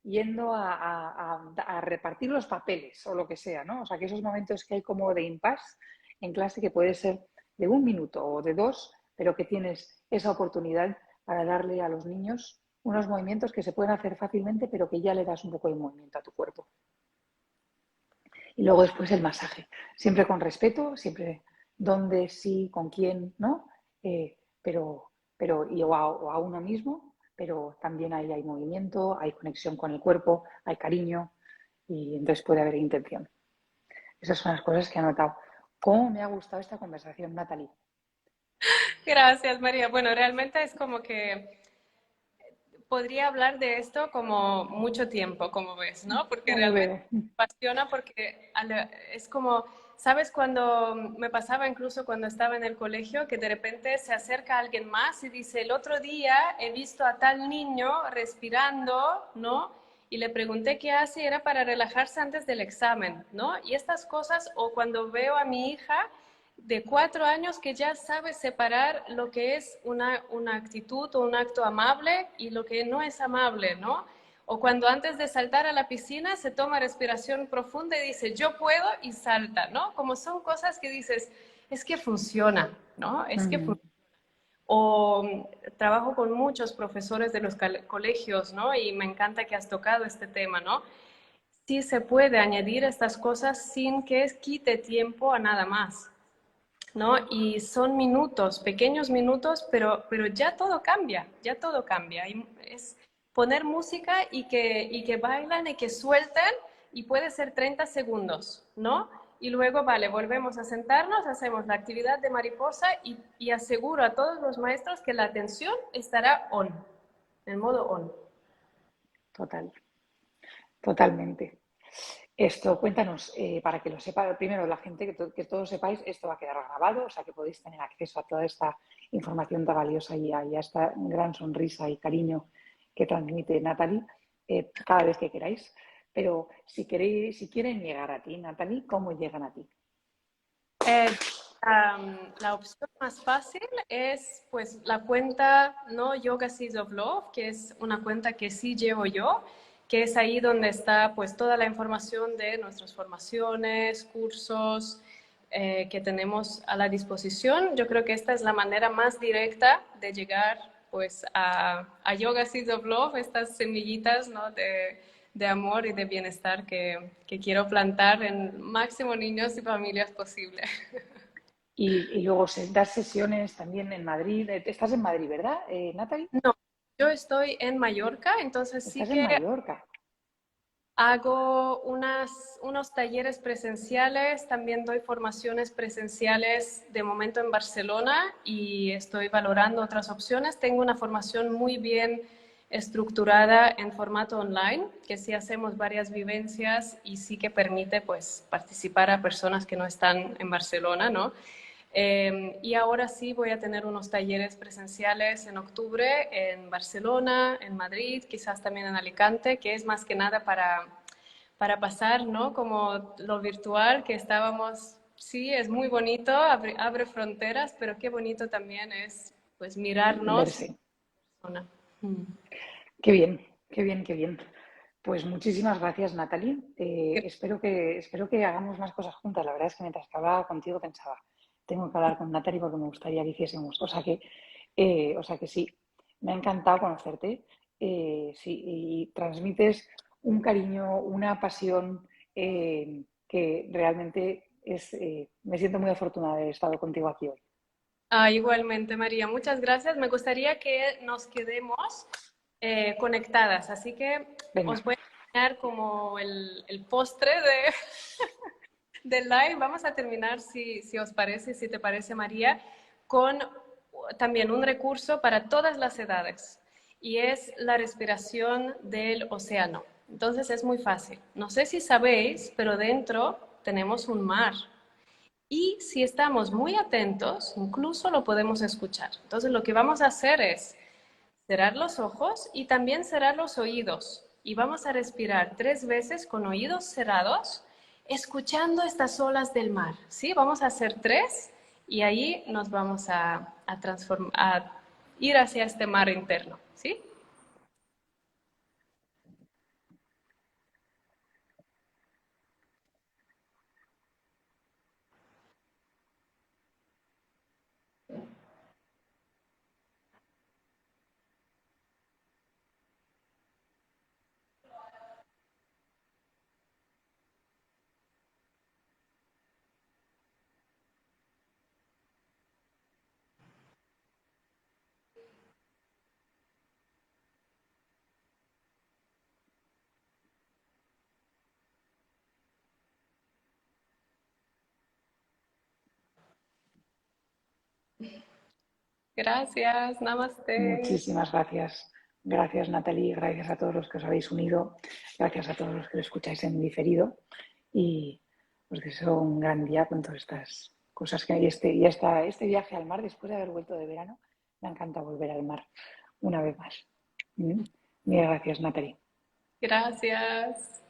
yendo a repartir los papeles o lo que sea, ¿no? O sea, que esos momentos que hay como de impasse en clase que puede ser de 1 minuto o de 2, pero que tienes esa oportunidad para darle a los niños unos movimientos que se pueden hacer fácilmente, pero que ya le das un poco de movimiento a tu cuerpo. Y luego después el masaje, siempre con respeto, siempre dónde, sí, con quién, ¿no? O a uno mismo, pero también ahí hay movimiento, hay conexión con el cuerpo, hay cariño y entonces puede haber intención. Esas son las cosas que he anotado. ¿Cómo me ha gustado esta conversación, Natalie? Gracias, María. Bueno, realmente es como que podría hablar de esto como mucho tiempo, como ves, ¿no? Porque Ya lo realmente veo. me apasiona porque es como, ¿sabes? Cuando me pasaba incluso cuando estaba en el colegio, que de repente se acerca alguien más y dice, el otro día he visto a tal niño respirando, ¿no? Y le pregunté qué hace y era para relajarse antes del examen, ¿no? Y estas cosas, o cuando veo a mi hija de 4 años que ya sabe separar lo que es una actitud o un acto amable y lo que no es amable, ¿no? O cuando antes de saltar a la piscina se toma respiración profunda y dice, yo puedo y salta, ¿no? Como son cosas que dices, es que funciona, ¿no? Es que funciona. O trabajo con muchos profesores de los colegios, ¿no? Y me encanta que has tocado este tema, ¿no? Sí se puede añadir estas cosas sin que quite tiempo a nada más. ¿no? Y son minutos, pequeños minutos, pero ya todo cambia, ya todo cambia. Y es poner música y que bailan y que suelten y puede ser 30 segundos, ¿no? Y luego, vale, volvemos a sentarnos, hacemos la actividad de mariposa y aseguro a todos los maestros que la atención estará on, en modo on. Total, totalmente. Esto, cuéntanos, para que lo sepa primero la gente, que todos sepáis, esto va a quedar grabado, o sea que podéis tener acceso a toda esta información tan valiosa y a esta gran sonrisa y cariño que transmite Natalie cada vez que queráis. Pero si queréis, si quieren llegar a ti, Natalie, ¿cómo llegan a ti? Eh, la opción más fácil es pues la cuenta, ¿no? Yoga Seeds of Love, que es una cuenta que sí llevo yo, que es ahí donde está pues toda la información de nuestras formaciones, cursos que tenemos a la disposición. Yo creo que esta es la manera más directa de llegar pues a Yoga Seeds of Love, estas semillitas, ¿no? De amor y de bienestar que quiero plantar en máximo niños y familias posible. Y luego das sesiones también en Madrid. Estás en Madrid, ¿verdad, Natalie? No, yo estoy en Mallorca, entonces sí Estás en que Mallorca. hago unos talleres presenciales, también doy formaciones presenciales de momento en Barcelona y estoy valorando otras opciones. Tengo una formación muy bien estructurada en formato online, que sí hacemos varias vivencias y sí que permite pues participar a personas que no están en Barcelona, ¿no? Y ahora sí voy a tener unos talleres presenciales en octubre en Barcelona, en Madrid, quizás también en Alicante, que es más que nada para pasar, ¿no? Como lo virtual que estábamos, sí, es muy bonito, abre fronteras, pero qué bonito también es pues mirarnos en Verse. persona. Mm. Qué bien, qué bien, qué bien. Pues muchísimas gracias, Natalie. Espero que hagamos más cosas juntas. La verdad es que mientras que hablaba contigo pensaba, tengo que hablar con Natalie porque me gustaría que hiciésemos. O sea que sí, me ha encantado conocerte. Sí, y transmites un cariño, una pasión que realmente me siento muy afortunada de haber estado contigo aquí hoy. Ah, igualmente, María, muchas gracias. Me gustaría que nos quedemos conectadas, así que Venga, os voy a enseñar como el postre de, del live. Vamos a terminar, si os parece, si te parece, María, con también un recurso para todas las edades y es la respiración del océano. Entonces es muy fácil. No sé si sabéis, pero dentro tenemos un mar. Y si estamos muy atentos, incluso lo podemos escuchar. Entonces lo que vamos a hacer es cerrar los ojos y también cerrar los oídos. Y vamos a respirar 3 veces con oídos cerrados, escuchando estas olas del mar. ¿Sí? Vamos a hacer 3 y ahí nos vamos a ir hacia este mar interno. ¿Sí? Gracias, namaste. muchísimas gracias. Gracias, Natalie. Gracias a todos los que os habéis unido. Gracias a todos los que lo escucháis en diferido. Y os deseo un gran día con todas estas cosas que hay. Este viaje al mar, después de haber vuelto de verano, me encanta volver al mar una vez más. Mil gracias, Natalie. Gracias.